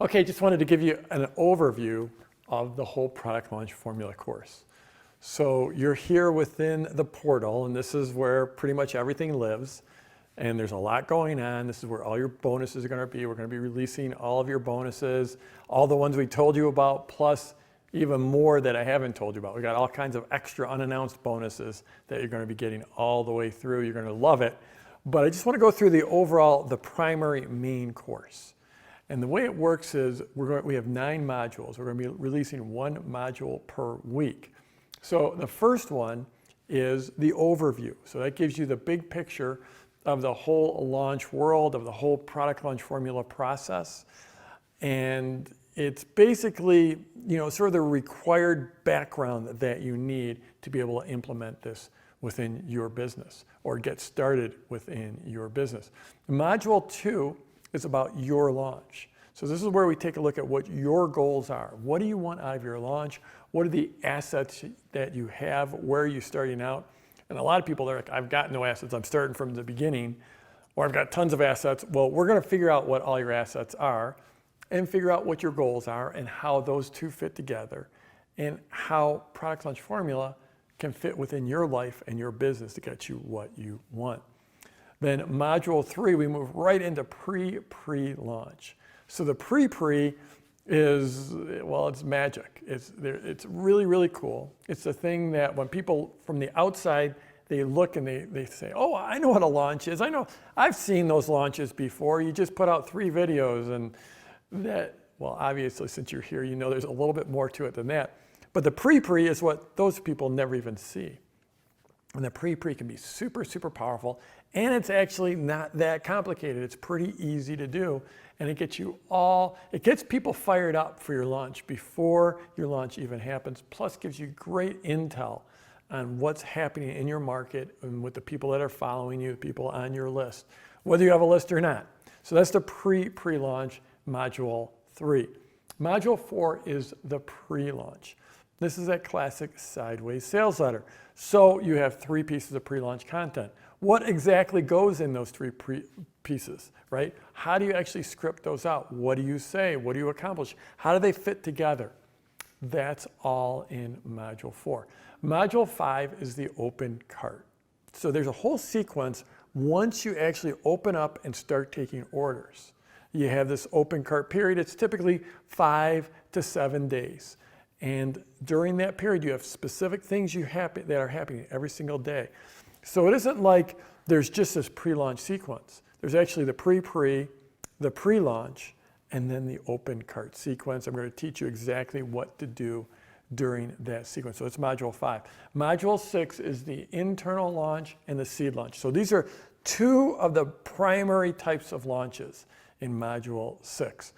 Okay, just wanted to give you an overview of the whole product launch formula course. So you're here within the portal, and this is where pretty much everything lives. And there's a lot going on. This is where all your bonuses are going to be. We're going to be releasing all of your bonuses, all the ones we told you about, plus even more that I haven't told you about. We got all kinds of extra unannounced bonuses that you're going to be getting all the way through. You're going to love it. But I just want to go through the primary main course. And the way it works is we have 9 modules. We're going to be releasing 1 module per week. So the first one is the overview. So that gives you the big picture of the whole launch world, of the whole product launch formula process. And it's basically, sort of the required background that you need to be able to implement this within your business or get started within your business. Module 2 is about your launch. So this is where we take a look at what your goals are. What do you want out of your launch? What are the assets that you have? Where are you starting out? And a lot of people are like, I've got no assets. I'm starting from the beginning, or I've got tons of assets. Well, we're going to figure out what all your assets are and figure out what your goals are and how those two fit together and how product launch formula can fit within your life and your business to get you what you want. Then module 3, we move right into pre-launch. So the pre is, well, it's magic. It's really, really cool. It's the thing that when people from the outside, they look and they say, oh, I know what a launch is. I've seen those launches before. You just put out 3 videos and that, well, obviously since you're here, there's a little bit more to it than that. But the pre is what those people never even see. And the pre can be super, super powerful. And it's actually not that complicated. It's pretty easy to do. And it gets people fired up for your launch before your launch even happens. Plus gives you great intel on what's happening in your market and with the people that are following you, the people on your list, whether you have a list or not. So that's the pre-launch module 3. Module 4 is the pre-launch. This is that classic sideways sales letter. So you have 3 pieces of pre-launch content. What exactly goes in those 3 pieces, right? How do you actually script those out? What do you say? What do you accomplish? How do they fit together? That's all in module 4. Module 5 is the open cart. So there's a whole sequence once you actually open up and start taking orders. You have this open cart period. It's typically 5 to 7 days. And during that period, you have specific things that are happening every single day. So it isn't like there's just this pre-launch sequence. There's actually the the pre-launch, and then the open cart sequence. I'm going to teach you exactly what to do during that sequence. So it's module 5. Module 6 is the internal launch and the seed launch. So these are 2 of the primary types of launches in module 6.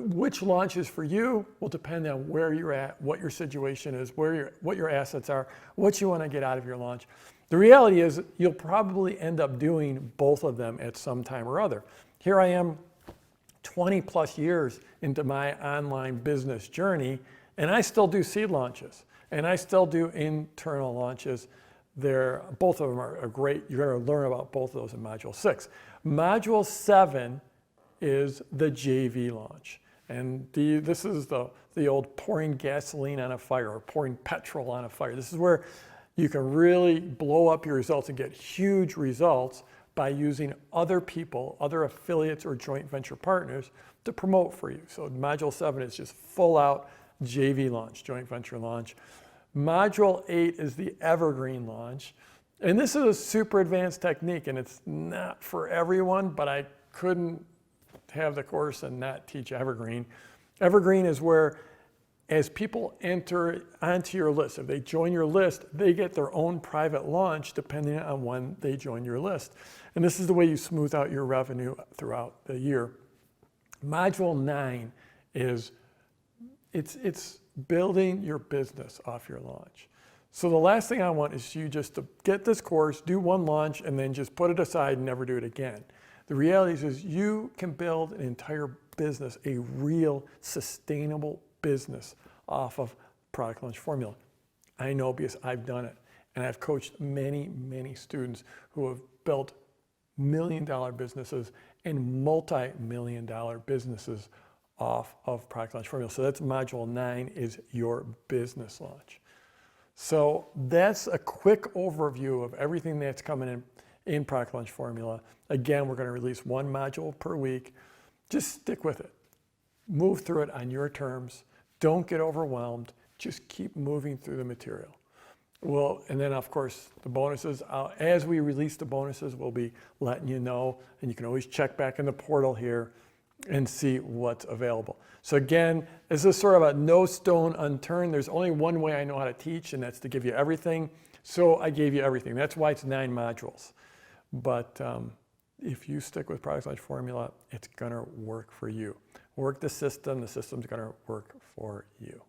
Which launch is for you will depend on where you're at, what your situation is, what your assets are, what you want to get out of your launch. The reality is you'll probably end up doing both of them at some time or other. Here I am 20 plus years into my online business journey, and I still do seed launches, and I still do internal launches. Both of them are great. You're going to learn about both of those in module 6. Module 7 is the JV launch. And this is the old pouring gasoline on a fire or pouring petrol on a fire. This is where you can really blow up your results and get huge results by using other people, other affiliates or joint venture partners to promote for you. So module 7 is just full out JV launch, joint venture launch. Module 8 is the evergreen launch. And this is a super advanced technique, and it's not for everyone, but I couldn't have the course and not teach evergreen. Evergreen is where as people enter onto your list, if they join your list, they get their own private launch depending on when they join your list. And this is the way you smooth out your revenue throughout the year. Module 9 is it's building your business off your launch. So the last thing I want is you just to get this course, do 1 launch, and then just put it aside and never do it again. The reality is you can build an entire business, a real sustainable business off of product launch formula. I know because I've done it. And I've coached many, many students who have built $1 million businesses and multi-million-dollar businesses off of Product Launch Formula. So that's module 9 is your business launch. So that's a quick overview of everything that's coming in Product Launch Formula. Again, we're going to release one module per week. Just stick with it. Move through it on your terms. Don't get overwhelmed. Just keep moving through the material. Well, and then of course the bonuses, as we release the bonuses, we'll be letting you know, and you can always check back in the portal here and see what's available. So again, this is sort of a no stone unturned. There's only one way I know how to teach, and that's to give you everything. So I gave you everything. That's why it's 9 modules. But if you stick with Product Launch Formula, it's gonna work for you. Work the system's gonna work for you.